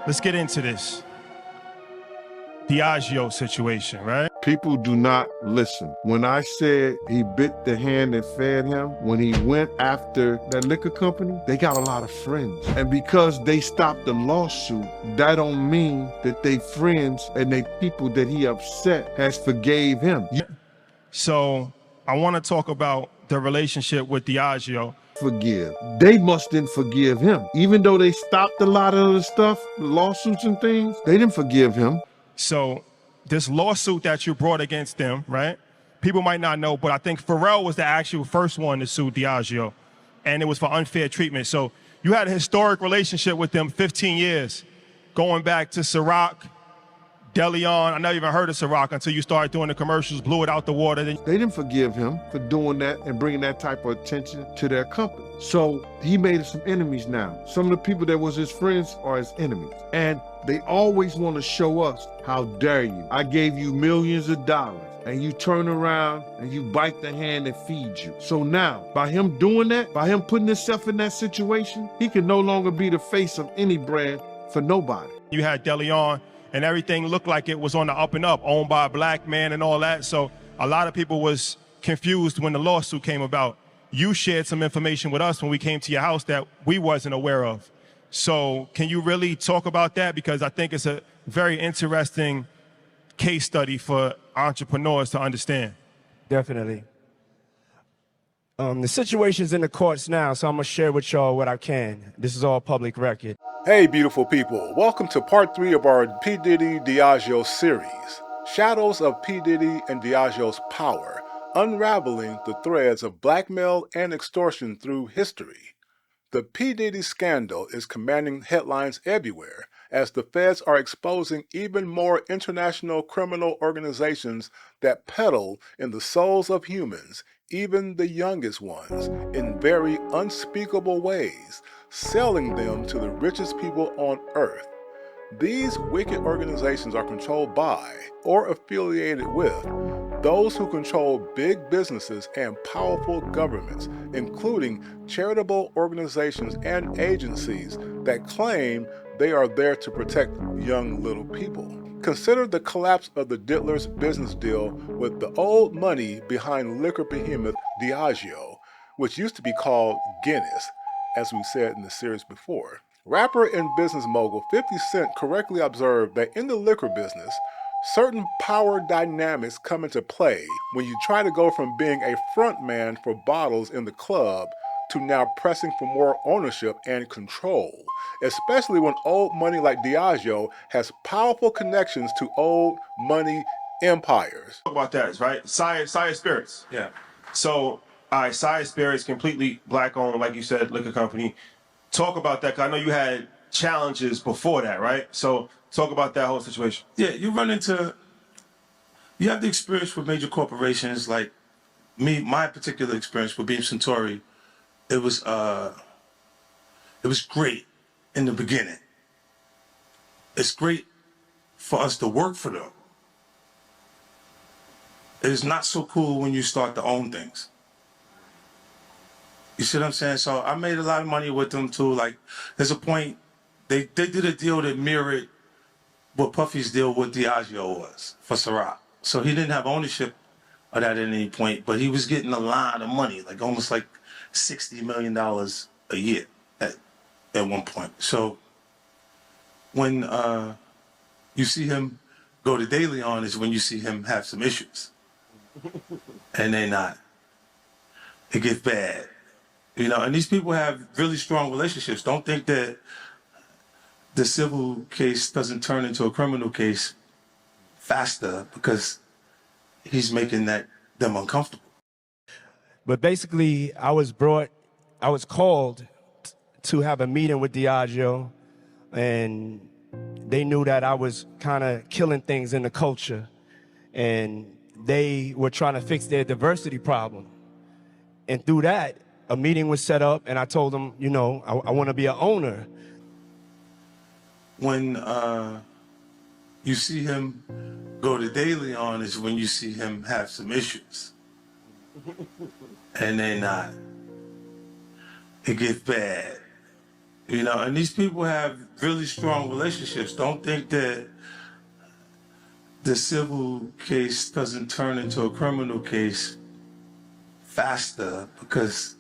let's get into this Diageo situation, right? People do not listen. When I said he bit the hand that fed him, when he went after that liquor company, they got a lot of friends. And because they stopped the lawsuit, that don't mean that they friends and they people that he upset has forgave him. So I want to talk about the relationship with Diageo. Forgive. They mustn't forgive him. Even though they stopped a lot of the stuff, lawsuits and things, they didn't forgive him. So this lawsuit that you brought against them, right? People might not know, but I think Pharrell was the actual first one to sue Diageo, and it was for unfair treatment. So you had a historic relationship with them, 15 years, going back to Ciroc, DeLeon. I never even heard of Ciroc until you started doing the commercials, blew it out the water. They didn't forgive him for doing that and bringing that type of attention to their company. So he made some enemies now. Some of the people that was his friends are his enemies. And they always want to show us, how dare you? I gave you millions of dollars and you turn around and you bite the hand that feeds you. So now, by him doing that, by him putting himself in that situation, he can no longer be the face of any brand for nobody. You had DeLeon and everything looked like it was on the up and up, owned by a black man and all that. So a lot of people was confused when the lawsuit came about. You shared some information with us when we came to your house that we wasn't aware of. So can you really talk about that? Because I think it's a very interesting case study for entrepreneurs to understand. Definitely. The situation's in the courts now, so I'm gonna share with y'all what I can. This is all public record. Hey, beautiful people. Welcome to part 3 of our P Diddy Diageo series. Shadows of P Diddy and Diageo's power, unraveling the threads of blackmail and extortion through history. The P Diddy scandal is commanding headlines everywhere as the feds are exposing even more international criminal organizations that peddle in the souls of humans, even the youngest ones, in very unspeakable ways, selling them to the richest people on earth. These wicked organizations are controlled by, or affiliated with, those who control big businesses and powerful governments, including charitable organizations and agencies that claim they are there to protect young little people. Consider the collapse of the Diddler's business deal with the old money behind liquor behemoth Diageo, which used to be called Guinness, as we said in the series before. Rapper and business mogul 50 Cent correctly observed that in the liquor business, certain power dynamics come into play when you try to go from being a front man for bottles in the club to now pressing for more ownership and control, especially when old money like Diageo has powerful connections to old money empires. Talk about that, right? Sire Spirits. Yeah. So, all right, Sire Spirits, completely black owned, like you said, liquor company. Talk about that, because I know you had challenges before that, right? So talk about that whole situation. Yeah, you have the experience with major corporations like me, my particular experience with Beam Suntory. It was great in the beginning. It's great for us to work for them. It is not so cool when you start to own things. You see what I'm saying? So I made a lot of money with them too. Like, there's a point, they did a deal that mirrored what Puffy's deal with Diageo was for Ciroc. So he didn't have ownership of that at any point, but he was getting a lot of money, like almost like $60 million a year at one point. So when you see him go to daily on is when you see him have some issues. And they not. It gets bad. You know, and these people have really strong relationships. Don't think that the civil case doesn't turn into a criminal case faster because he's making them uncomfortable. But basically, I was called to have a meeting with Diageo, and they knew that I was kind of killing things in the culture, and they were trying to fix their diversity problem. And through that, a meeting was set up, and I told them, you know, I want to be an owner. When you see him go to daily on is when you see him have some issues. And they not. It gets bad. And these people have really strong relationships. Don't think that the civil case doesn't turn into a criminal case faster because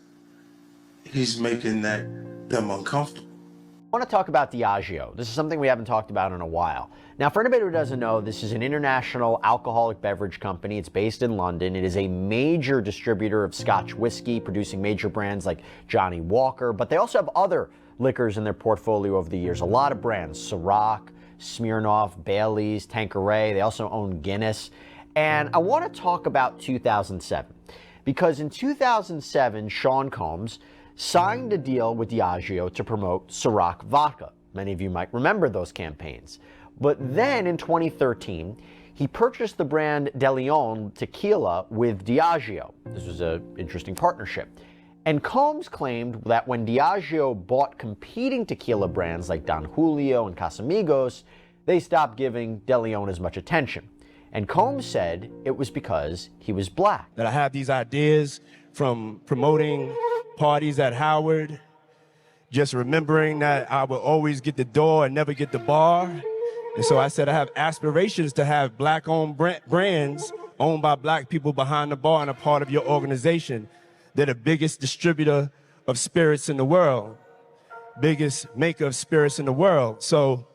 he's making them uncomfortable. I want to talk about Diageo. This is something we haven't talked about in a while. Now, for anybody who doesn't know, this is an international alcoholic beverage company. It's based in London. It is a major distributor of Scotch whiskey, producing major brands like Johnnie Walker, but they also have other liquors in their portfolio over the years. A lot of brands: Ciroc, Smirnoff, Bailey's, Tanqueray. They also own Guinness. And I want to talk about 2007, because in 2007, Sean Combs signed a deal with Diageo to promote Ciroc vodka. Many of you might remember those campaigns. But then in 2013, he purchased the brand De Leon tequila with Diageo. This was an interesting partnership. And Combs claimed that when Diageo bought competing tequila brands like Don Julio and Casamigos, they stopped giving De Leon as much attention. And Combs said it was because he was black. That I have these ideas from promoting parties at Howard, just remembering that I would always get the door and never get the bar. And so I said I have aspirations to have black-owned brands owned by black people behind the bar and a part of your organization. They're the biggest distributor of spirits in the world, biggest maker of spirits in the world. So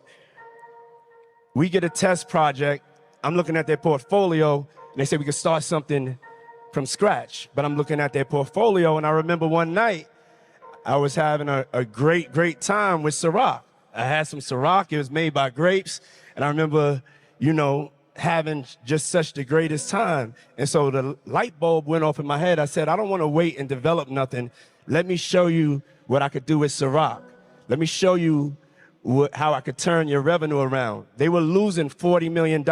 we get a test project. I'm looking at their portfolio, and they say we could start something from scratch. But I'm looking at their portfolio, and I remember one night I was having a great time with Ciroc. I had some Ciroc. It was made by grapes, and I remember, having just such the greatest time. And so the light bulb went off in my head. I said, I don't want to wait and develop nothing. Let me show you what I could do with Ciroc. Let me show you how I could turn your revenue around. They were losing $40 million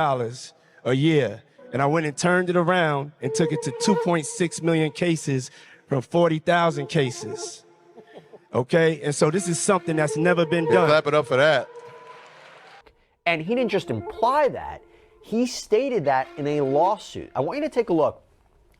a year. And I went and turned it around and took it to 2.6 million cases from 40,000 cases. Okay? And so this is something that's never been done. Clap it up for that. And he didn't just imply that, he stated that in a lawsuit. I want you to take a look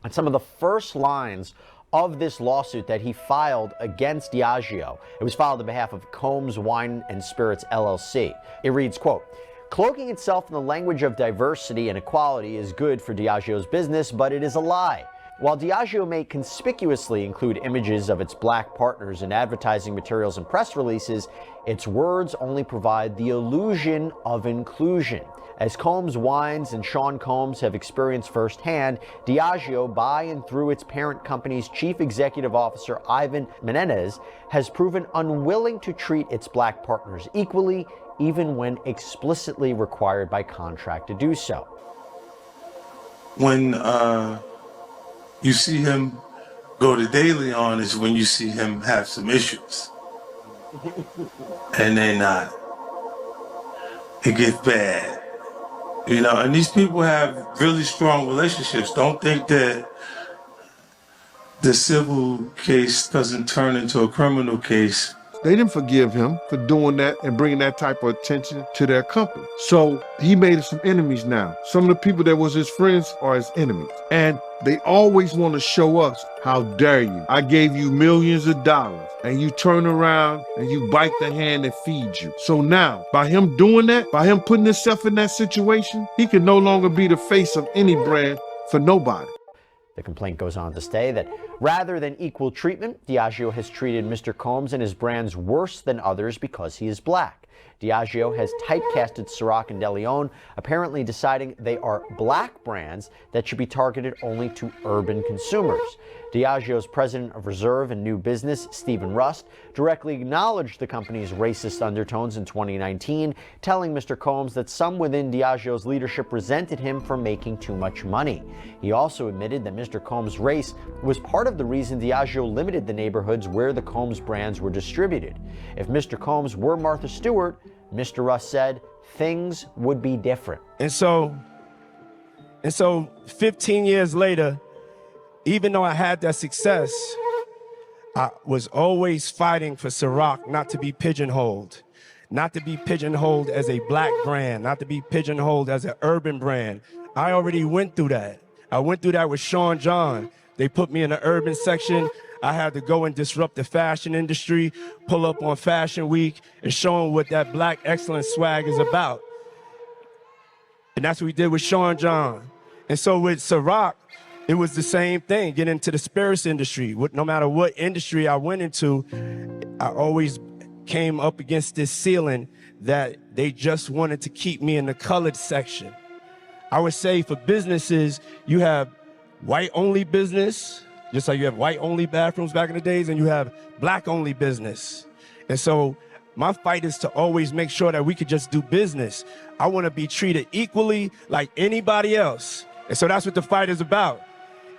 at some of the first lines of this lawsuit that he filed against Diageo. It was filed on behalf of Combs Wine and Spirits LLC. It reads, quote, "Cloaking itself in the language of diversity and equality is good for Diageo's business, but it is a lie. While Diageo may conspicuously include images of its black partners in advertising materials and press releases, its words only provide the illusion of inclusion. As Combs Wines and Sean Combs have experienced firsthand, Diageo, by and through its parent company's chief executive officer, Ivan Menendez, has proven unwilling to treat its black partners equally, even when explicitly required by contract to do so." When you see him go to De Leon is when you see him have some issues. And then it gets bad. And these people have really strong relationships. Don't think that the civil case doesn't turn into a criminal case. They didn't forgive him for doing that and bringing that type of attention to their company. So he made some enemies now. Some of the people that was his friends are his enemies. And they always want to show us, how dare you? I gave you millions of dollars and you turn around and you bite the hand that feeds you. So now, by him doing that, by him putting himself in that situation, he can no longer be the face of any brand for nobody. The complaint goes on to say that rather than equal treatment, Diageo has treated Mr. Combs and his brands worse than others because he is black. Diageo has typecasted Ciroc and De Leon, apparently deciding they are black brands that should be targeted only to urban consumers. Diageo's president of reserve and new business, Stephen Rust, directly acknowledged the company's racist undertones in 2019, telling Mr. Combs that some within Diageo's leadership resented him for making too much money. He also admitted that Mr. Combs' race was part of the reason Diageo limited the neighborhoods where the Combs brands were distributed. If Mr. Combs were Martha Stewart, Mr. Rust said, things would be different. And so 15 years later, even though I had that success, I was always fighting for Ciroc not to be pigeonholed, not to be pigeonholed as a black brand, not to be pigeonholed as an urban brand. I already went through that. I went through that with Sean John. They put me in the urban section. I had to go and disrupt the fashion industry, pull up on Fashion Week, and show them what that black excellence swag is about. And that's what we did with Sean John. And so with Ciroc, it was the same thing, get into the spirits industry. No matter what industry I went into, I always came up against this ceiling that they just wanted to keep me in the colored section. I would say for businesses, you have white-only business, just like you have white-only bathrooms back in the days, and you have black-only business. And so my fight is to always make sure that we could just do business. I want to be treated equally like anybody else. And so that's what the fight is about.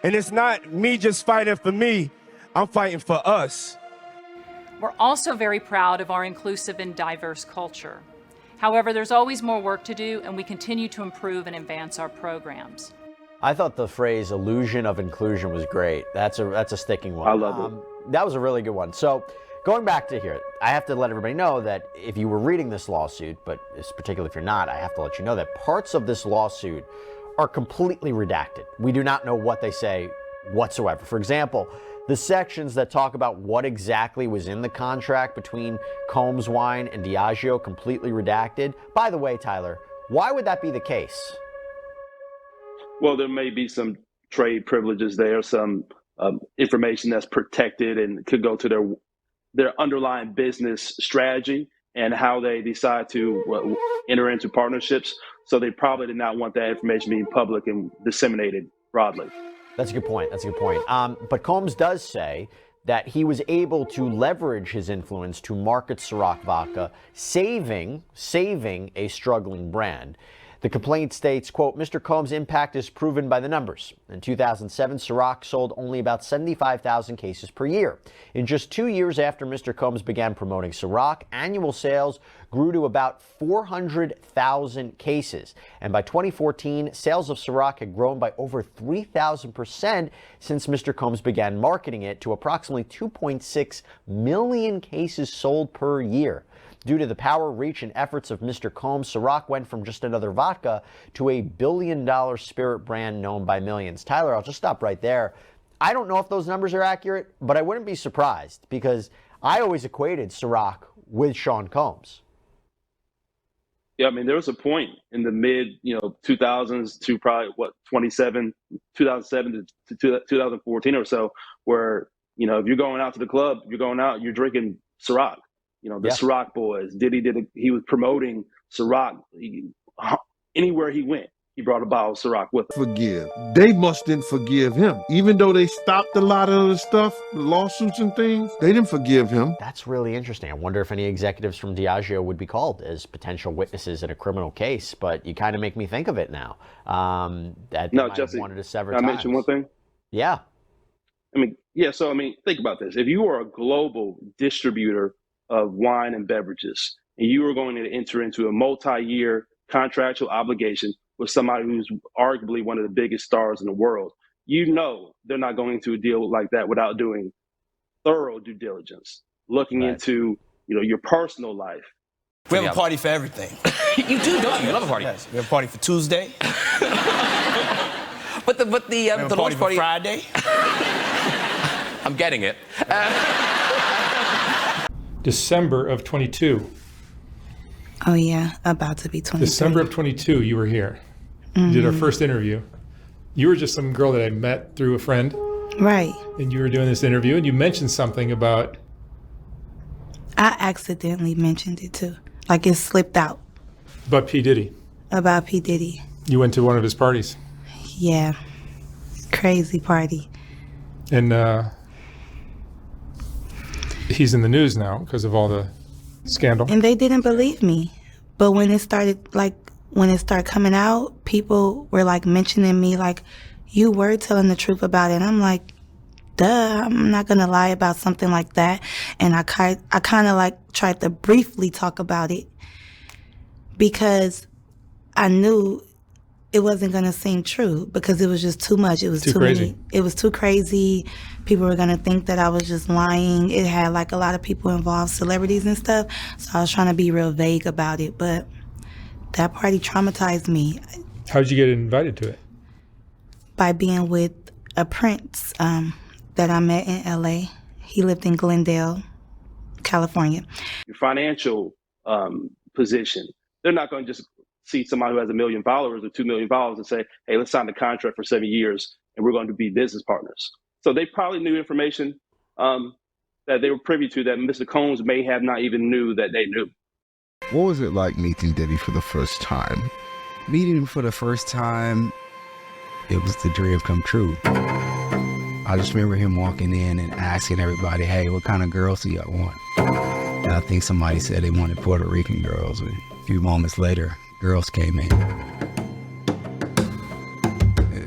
And it's not me just fighting for me, I'm fighting for us. We're also very proud of our inclusive and diverse culture. However, there's always more work to do, and we continue to improve and advance our programs. I thought the phrase illusion of inclusion was great. That's a sticking one. I love it. That was a really good one. So going back to here, I have to let everybody know that if you were reading this lawsuit, but particularly if you're not, I have to let you know that parts of this lawsuit are completely redacted. We do not know what they say whatsoever. For example, the sections that talk about what exactly was in the contract between Combs Wine and Diageo, completely redacted. By the way, Tyler, why would that be the case? Well, there may be some trade privileges there, some information that's protected and could go to their underlying business strategy and how they decide to enter into partnerships. So they probably did not want that information being public and disseminated broadly. That's a good point. That's a good point. But Combs does say that he was able to leverage his influence to market Ciroc vodka, saving a struggling brand. The complaint states, quote, Mr. Combs' impact is proven by the numbers. In 2007, Ciroc sold only about 75,000 cases per year. In just 2 years after Mr. Combs began promoting Ciroc, annual sales grew to about 400,000 cases. And by 2014, sales of Ciroc had grown by over 3,000% since Mr. Combs began marketing it to approximately 2.6 million cases sold per year. Due to the power, reach, and efforts of Mr. Combs, Ciroc went from just another vodka to $1 billion spirit brand known by millions. Tyler, I'll just stop right there. I don't know if those numbers are accurate, but I wouldn't be surprised because I always equated Ciroc with Sean Combs. Yeah, I mean, there was a point in the mid, 2000s to probably 2007 to 2014 or so, where if you're going out to the club, you're drinking Ciroc. The Ciroc boys. He was promoting Ciroc. Anywhere he went, he brought a bottle of Ciroc with him. Forgive. They must didn't forgive him. Even though they stopped a lot of the stuff, the lawsuits and things, they didn't forgive him. That's really interesting. I wonder if any executives from Diageo would be called as potential witnesses in a criminal case, but you kind of make me think of it now. That no, Jesse, wanted to sever I mentioned one thing? Yeah. So think about this. If you are a global distributor of wine and beverages, and you are going to enter into a multi-year contractual obligation with somebody who's arguably one of the biggest stars in the world, they're not going to a deal like that without doing thorough due diligence, looking into your personal life. We have a party for everything. You do, don't you? I love a party. Yes, we have a party for Tuesday. but the party for Friday. I'm getting it. December of 22. Oh yeah, about to be 22. December of 22, you were here. You did our first interview. You were just some girl that I met through a friend. Right. And you were doing this interview and you mentioned something about... I accidentally mentioned it too. Like it slipped out. About P Diddy. About P Diddy. You went to one of his parties. Yeah. Crazy party. And he's in the news now because of all the scandal. And they didn't believe me. But when it started coming out, people were like mentioning me like, you were telling the truth about it. And I'm like, duh, I'm not gonna lie about something like that. And I kind of like tried to briefly talk about it because I knew it wasn't gonna seem true because it was just too much. It was too crazy. It was too crazy. People were gonna think that I was just lying. It had like a lot of people involved, celebrities and stuff. So I was trying to be real vague about it, but that party traumatized me. How'd you get invited to it? By being with a prince that I met in LA. He lived in Glendale, California. Your financial position. They're not going to just see somebody who has 1 million followers or 2 million followers and say, hey, let's sign the contract for 7 years and we're going to be business partners. So they probably knew information that they were privy to that Mr. Combs may have not even knew that they knew. What was it like meeting Diddy for the first time? Meeting him for the first time, it was the dream come true. I just remember him walking in and asking everybody, hey, what kind of girls do y'all want? And I think somebody said they wanted Puerto Rican girls. And a few moments later, girls came in.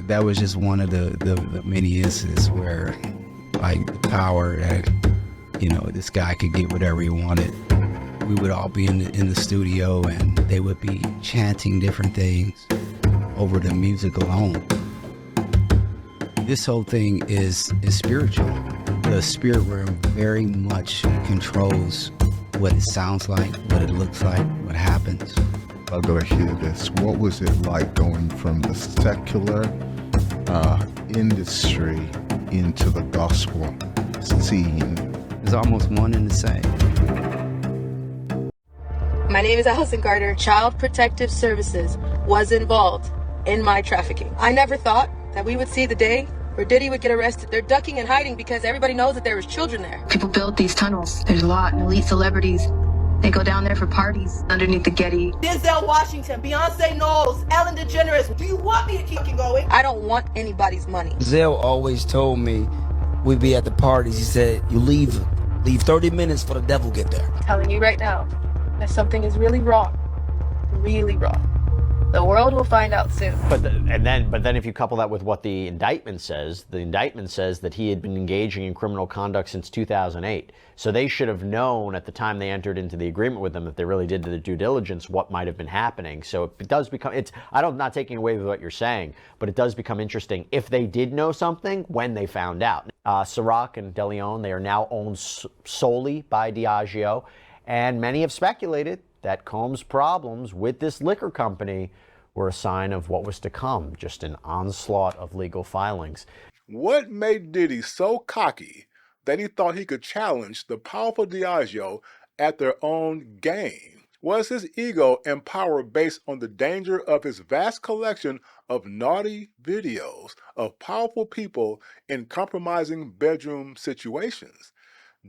That was just one of the many instances where, like, the power that, you know, this guy could get whatever he wanted. We would all be in the studio and they would be chanting different things over the music alone. This whole thing is spiritual. The spirit realm very much controls what it sounds like, what it looks like, what happens. I've got to hear this. What was it like going from the secular industry into the gospel scene? It's almost one and the same. My name is Allison Carter. Child Protective Services was involved in my trafficking. I never thought that we would see the day where Diddy would get arrested. They're ducking and hiding because everybody knows that there was children there. People built these tunnels. There's a lot of elite celebrities. They go down there for parties underneath the Getty. Denzel Washington, Beyonce Knowles, Ellen DeGeneres. Do you want me to keep going? I don't want anybody's money. Zell always told me we'd be at the parties. He said, you leave 30 minutes for the devil get there. I'm telling you right now that something is really wrong. Really wrong. The world will find out soon. But then if you couple that with what the indictment says that he had been engaging in criminal conduct since 2008. So they should have known at the time they entered into the agreement with them, if they really did the due diligence, what might have been happening. So it does become, I'm not taking away with what you're saying, but it does become interesting if they did know something when they found out. Ciroc and DeLeon, they are now owned solely by Diageo, and many have speculated that Combs' problems with this liquor company were a sign of what was to come, just an onslaught of legal filings. What made Diddy so cocky that he thought he could challenge the powerful Diageo at their own game? Was his ego and power based on the danger of his vast collection of naughty videos of powerful people in compromising bedroom situations?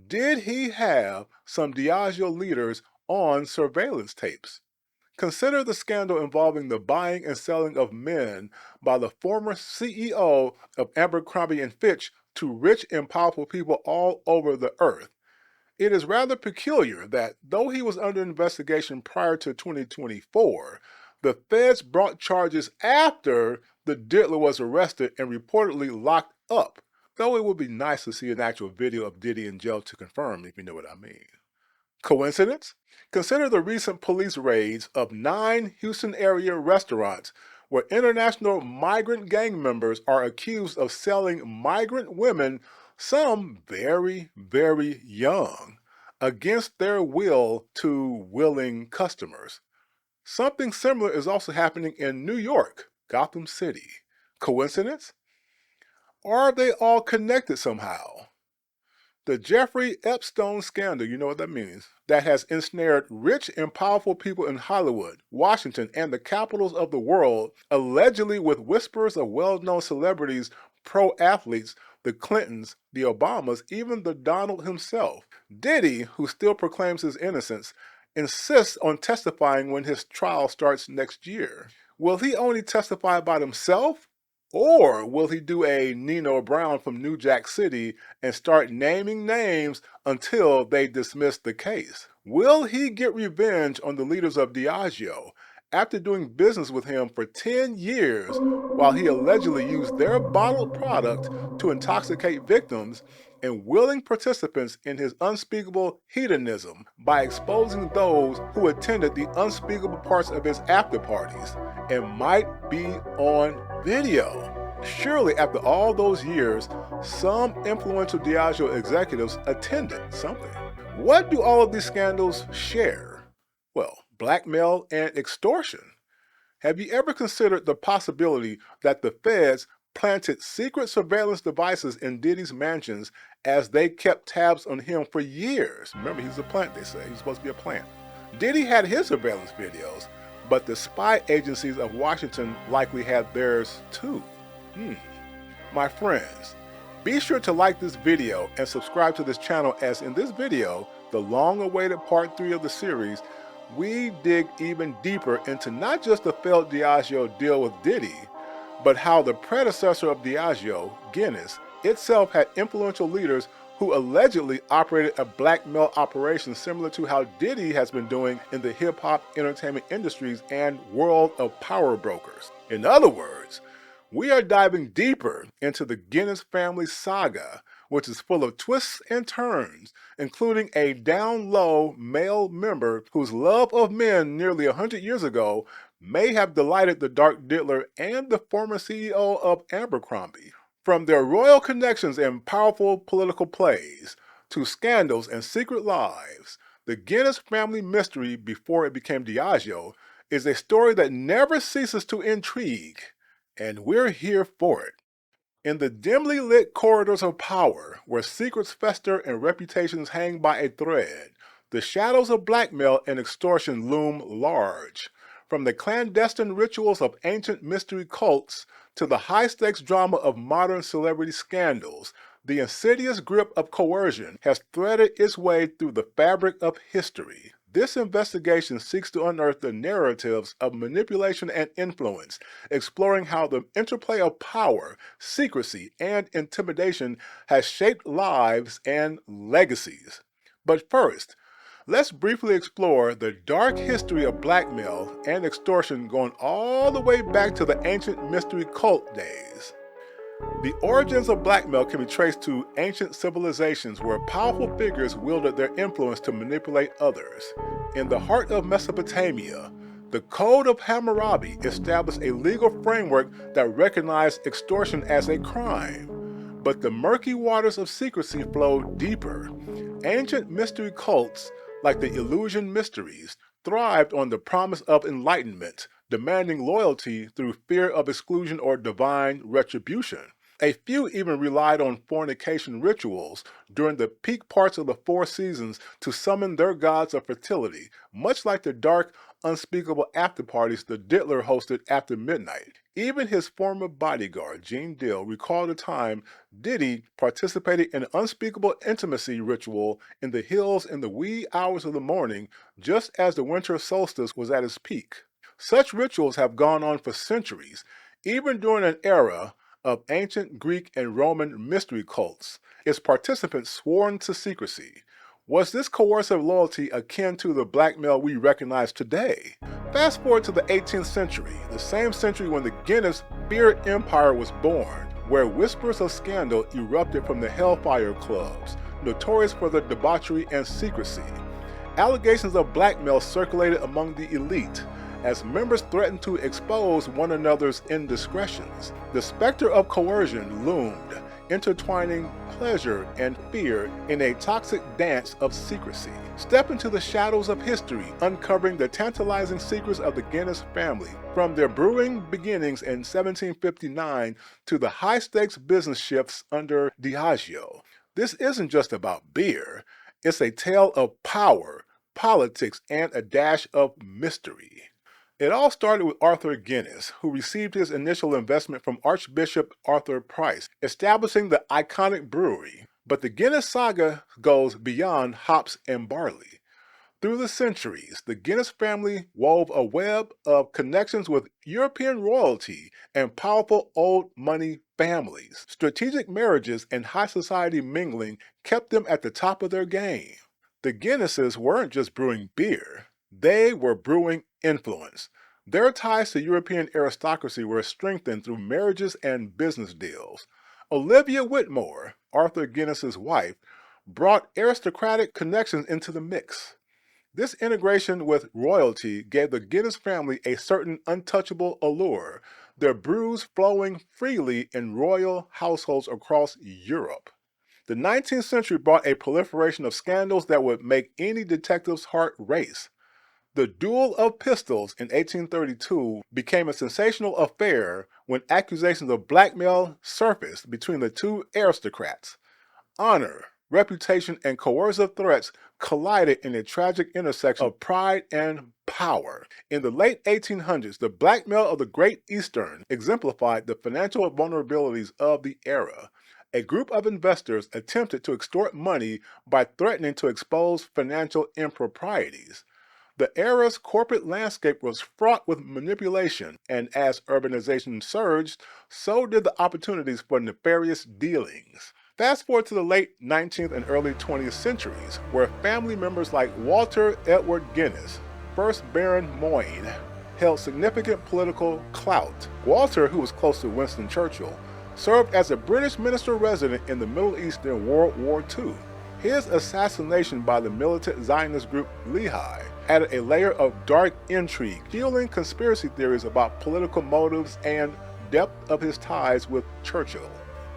Did he have some Diageo leaders on surveillance tapes? Consider the scandal involving the buying and selling of men by the former CEO of Abercrombie & Fitch to rich and powerful people all over the earth. It is rather peculiar that, though he was under investigation prior to 2024, the feds brought charges after the Diddler was arrested and reportedly locked up, though it would be nice to see an actual video of Diddy in jail to confirm, if you know what I mean. Coincidence? Consider the recent police raids of 9 Houston area restaurants where international migrant gang members are accused of selling migrant women, some very, very young, against their will to willing customers. Something similar is also happening in New York, Gotham City. Coincidence? Are they all connected somehow? The Jeffrey Epstein scandal, you know what that means, that has ensnared rich and powerful people in Hollywood, Washington, and the capitals of the world, allegedly with whispers of well-known celebrities, pro-athletes, the Clintons, the Obamas, even the Donald himself. Diddy, who still proclaims his innocence, insists on testifying when his trial starts next year. Will he only testify about himself? Or will he do a Nino Brown from New Jack City and start naming names until they dismiss the case? Will he get revenge on the leaders of Diageo after doing business with him for 10 years while he allegedly used their bottled product to intoxicate victims and willing participants in his unspeakable hedonism by exposing those who attended the unspeakable parts of his after parties and might be on video? Surely after all those years, some influential Diageo executives attended something. What do all of these scandals share? Well, blackmail and extortion. Have you ever considered the possibility that the feds planted secret surveillance devices in Diddy's mansions as they kept tabs on him for years. Remember, he's a plant, they say. He's supposed to be a plant. Diddy had his surveillance videos, but the spy agencies of Washington likely had theirs too. My friends, be sure to like this video and subscribe to this channel, as in this video, the long-awaited part 3 of the series, we dig even deeper into not just the failed Diageo deal with Diddy, but how the predecessor of Diageo, Guinness, itself had influential leaders who allegedly operated a blackmail operation similar to how Diddy has been doing in the hip-hop entertainment industries and world of power brokers. In other words, we are diving deeper into the Guinness family saga, which is full of twists and turns, including a down-low male member whose love of men nearly 100 years ago may have delighted the dark Diddler and the former CEO of Abercrombie. From their royal connections and powerful political plays, to scandals and secret lives, the Guinness family mystery before it became Diageo is a story that never ceases to intrigue, and we're here for it. In the dimly lit corridors of power, where secrets fester and reputations hang by a thread, the shadows of blackmail and extortion loom large. From the clandestine rituals of ancient mystery cults to the high-stakes drama of modern celebrity scandals, the insidious grip of coercion has threaded its way through the fabric of history. This investigation seeks to unearth the narratives of manipulation and influence, exploring how the interplay of power, secrecy, and intimidation has shaped lives and legacies. But first, let's briefly explore the dark history of blackmail and extortion going all the way back to the ancient mystery cult days. The origins of blackmail can be traced to ancient civilizations where powerful figures wielded their influence to manipulate others. In the heart of Mesopotamia, the Code of Hammurabi established a legal framework that recognized extortion as a crime. But the murky waters of secrecy flowed deeper. Ancient mystery cults, like the Eleusinian Mysteries, thrived on the promise of enlightenment, demanding loyalty through fear of exclusion or divine retribution. A few even relied on fornication rituals during the peak parts of the 4 seasons to summon their gods of fertility, much like the dark, unspeakable after-parties the Diddler hosted after midnight. Even his former bodyguard, Gene Dill, recalled a time Diddy participated in an unspeakable intimacy ritual in the hills in the wee hours of the morning, just as the winter solstice was at its peak. Such rituals have gone on for centuries, even during an era of ancient Greek and Roman mystery cults, its participants sworn to secrecy. Was this coercive loyalty akin to the blackmail we recognize today? Fast forward to the 18th century, the same century when the Guinness beer empire was born, where whispers of scandal erupted from the Hellfire Clubs, notorious for their debauchery and secrecy. Allegations of blackmail circulated among the elite, as members threatened to expose one another's indiscretions. The specter of coercion loomed, intertwining pleasure and fear in a toxic dance of secrecy. Step into the shadows of history, uncovering the tantalizing secrets of the Guinness family, from their brewing beginnings in 1759 to the high-stakes business shifts under Diageo. This isn't just about beer, it's a tale of power, politics, and a dash of mystery. It all started with Arthur Guinness, who received his initial investment from Archbishop Arthur Price, establishing the iconic brewery. But the Guinness saga goes beyond hops and barley. Through the centuries, the Guinness family wove a web of connections with European royalty and powerful old money families. Strategic marriages and high society mingling kept them at the top of their game. The Guinnesses weren't just brewing beer, they were brewing influence. Their ties to European aristocracy were strengthened through marriages and business deals. Olivia Whitmore, Arthur Guinness's wife, brought aristocratic connections into the mix. This integration with royalty gave the Guinness family a certain untouchable allure, their brews flowing freely in royal households across Europe. The 19th century brought a proliferation of scandals that would make any detective's heart race. The duel of pistols in 1832 became a sensational affair when accusations of blackmail surfaced between the two aristocrats. Honor, reputation, and coercive threats collided in a tragic intersection of pride and power. In the late 1800s, the blackmail of the Great Eastern exemplified the financial vulnerabilities of the era. A group of investors attempted to extort money by threatening to expose financial improprieties. The era's corporate landscape was fraught with manipulation, and as urbanization surged, so did the opportunities for nefarious dealings. Fast forward to the late 19th and early 20th centuries, where family members like Walter Edward Guinness, 1st Baron Moyne, held significant political clout. Walter, who was close to Winston Churchill, served as a British minister resident in the Middle East during World War II. His assassination by the militant Zionist group Lehi added a layer of dark intrigue, fueling conspiracy theories about political motives and depth of his ties with Churchill.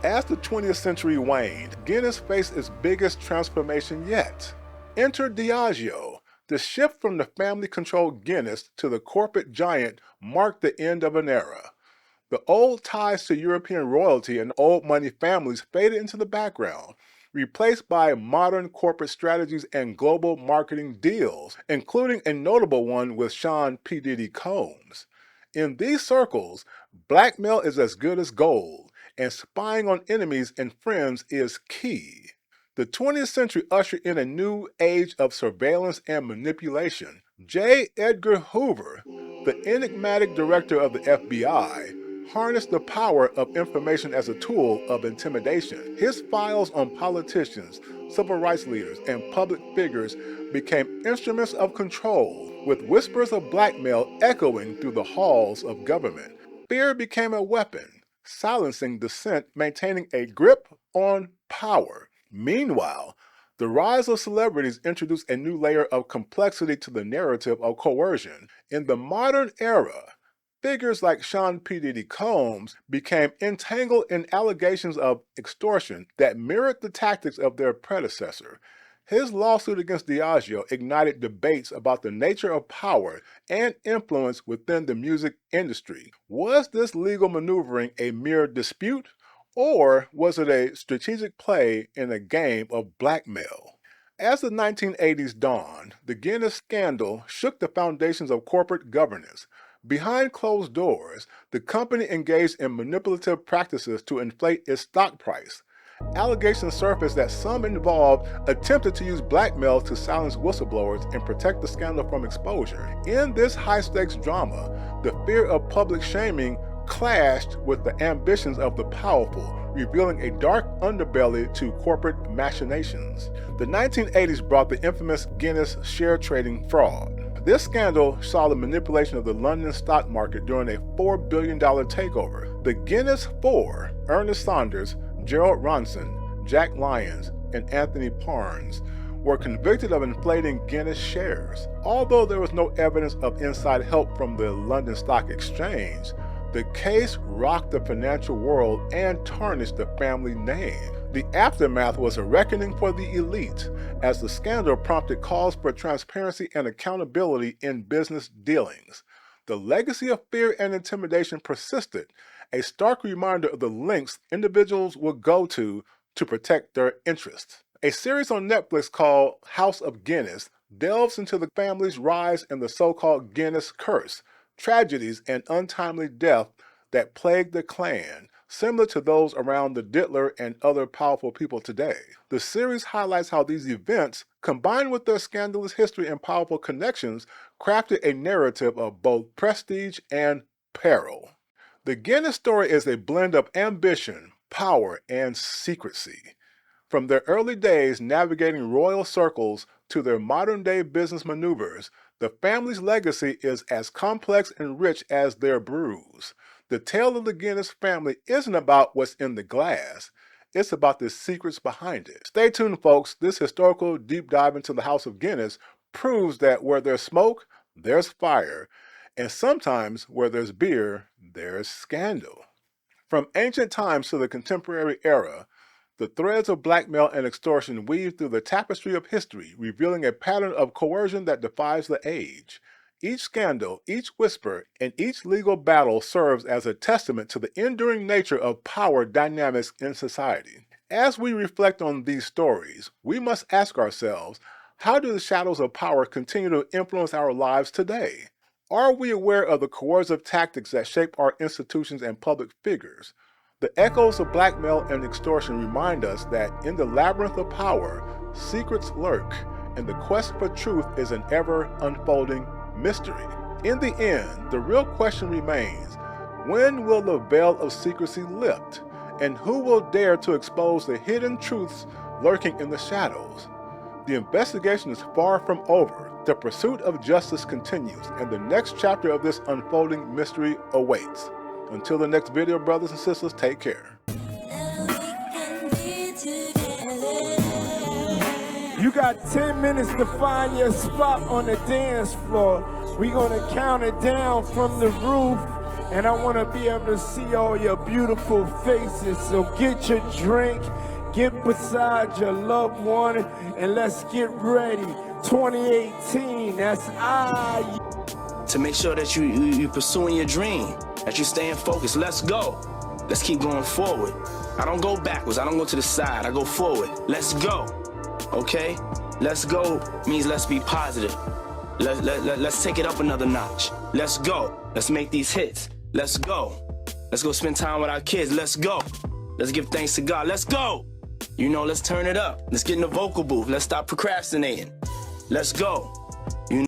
As the 20th century waned, Guinness faced its biggest transformation yet. Enter Diageo. The shift from the family-controlled Guinness to the corporate giant marked the end of an era. The old ties to European royalty and old money families faded into the background, replaced by modern corporate strategies and global marketing deals, including a notable one with Sean P. Diddy Combs. In these circles, blackmail is as good as gold, and spying on enemies and friends is key. The 20th century ushered in a new age of surveillance and manipulation. J. Edgar Hoover, the enigmatic director of the FBI, harnessed the power of information as a tool of intimidation. His files on politicians, civil rights leaders, and public figures became instruments of control, with whispers of blackmail echoing through the halls of government. Fear became a weapon, silencing dissent, maintaining a grip on power. Meanwhile, the rise of celebrities introduced a new layer of complexity to the narrative of coercion. In the modern era, figures like Sean P. Diddy Combs became entangled in allegations of extortion that mirrored the tactics of their predecessor. His lawsuit against Diageo ignited debates about the nature of power and influence within the music industry. Was this legal maneuvering a mere dispute, or was it a strategic play in a game of blackmail? As the 1980s dawned, the Guinness scandal shook the foundations of corporate governance. Behind closed doors, the company engaged in manipulative practices to inflate its stock price. Allegations surfaced that some involved attempted to use blackmail to silence whistleblowers and protect the scandal from exposure. In this high-stakes drama, the fear of public shaming clashed with the ambitions of the powerful, revealing a dark underbelly to corporate machinations. The 1980s brought the infamous Guinness share trading fraud. This scandal saw the manipulation of the London stock market during a $4 billion takeover. The Guinness Four, Ernest Saunders, Gerald Ronson, Jack Lyons, and Anthony Parnes, were convicted of inflating Guinness shares. Although there was no evidence of inside help from the London Stock Exchange, the case rocked the financial world and tarnished the family name. The aftermath was a reckoning for the elite, as the scandal prompted calls for transparency and accountability in business dealings. The legacy of fear and intimidation persisted, a stark reminder of the lengths individuals would go to protect their interests. A series on Netflix called House of Guinness delves into the family's rise and the so-called Guinness curse, tragedies and untimely death that plagued the clan, similar to those around the Diddler and other powerful people today. The series highlights how these events, combined with their scandalous history and powerful connections, crafted a narrative of both prestige and peril. The Guinness story is a blend of ambition, power, and secrecy. From their early days navigating royal circles to their modern-day business maneuvers, the family's legacy is as complex and rich as their brews. The tale of the Guinness family isn't about what's in the glass, it's about the secrets behind it. Stay tuned, folks. This historical deep dive into the House of Guinness proves that where there's smoke, there's fire, and sometimes where there's beer, there's scandal. From ancient times to the contemporary era, The threads of blackmail and extortion weave through the tapestry of history, revealing a pattern of coercion that defies the age. Each scandal, each whisper, and each legal battle serves as a testament to the enduring nature of power dynamics in society. As we reflect on these stories, we must ask ourselves, how do the shadows of power continue to influence our lives today? Are we aware of the coercive tactics that shape our institutions and public figures? The echoes of blackmail and extortion remind us that in the labyrinth of power, secrets lurk, and the quest for truth is an ever-unfolding mystery. In the end, the real question remains, when will the veil of secrecy lift? And who will dare to expose the hidden truths lurking in the shadows? The investigation is far from over. The pursuit of justice continues, and the next chapter of this unfolding mystery awaits. Until the next video, brothers and sisters, take care. You got 10 minutes to find your spot on the dance floor. We're gonna count it down from the roof, and I wanna be able to see all your beautiful faces. So get your drink, get beside your loved one, and let's get ready. 2018, that's to make sure that you pursuing your dream, that you're staying focused. Let's go. Let's keep going forward. I don't go backwards. I don't go to the side. I go forward. Let's go. Okay? Let's go means let's be positive. Let's take it up another notch. Let's go. Let's make these hits. Let's go. Let's go spend time with our kids. Let's go. Let's give thanks to God. Let's go. You know, let's turn it up. Let's get in the vocal booth. Let's stop procrastinating. Let's go.